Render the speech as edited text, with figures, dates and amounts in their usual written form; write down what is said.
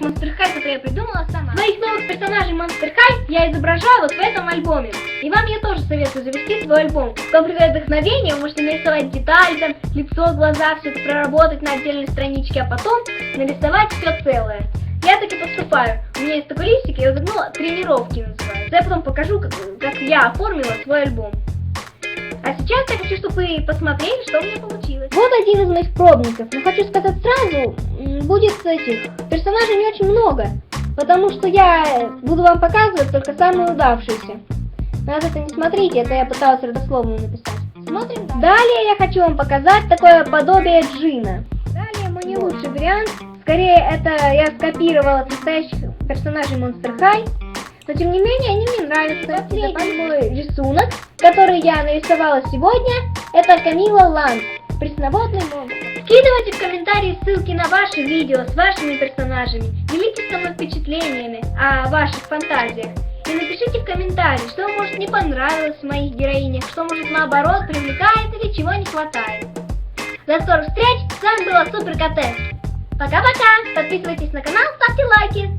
Monster High, который я придумала сама. Своих новых персонажей Monster High я изображаю вот в этом альбоме. И вам я тоже советую завести свой альбом. Вам придает вдохновение, вы можете нарисовать детали, там, лицо, глаза, все это проработать на отдельной страничке, а потом нарисовать все целое. Я так и поступаю. У меня есть такой листик, я его загнула, тренировки называется. Я потом покажу, как я оформила свой альбом. А сейчас я хочу, чтобы вы посмотрели, что у меня получилось. Вот один из моих пробников. Но хочу сказать сразу, будет этих персонажей не очень много. Потому что я буду вам показывать только самые удавшиеся. Но это не смотрите, это я пыталась родословную написать. Смотрим. Далее я хочу вам показать такое подобие Джина. Далее мой не лучший вариант. Скорее это я скопировала от настоящих персонажей Monster High. Но тем не менее они мне нравятся. Последний мой рисунок, который я нарисовала сегодня, это Камила Ланд, пресноводный монстр. Скидывайте в комментарии ссылки на ваши видео с вашими персонажами, делитесь со мной впечатлениями о ваших фантазиях. И напишите в комментарии, что вам может не понравилось в моих героинях, что может наоборот привлекает или чего не хватает. До скорых встреч, с вами была Супер КТ. Пока-пока, подписывайтесь на канал, ставьте лайки.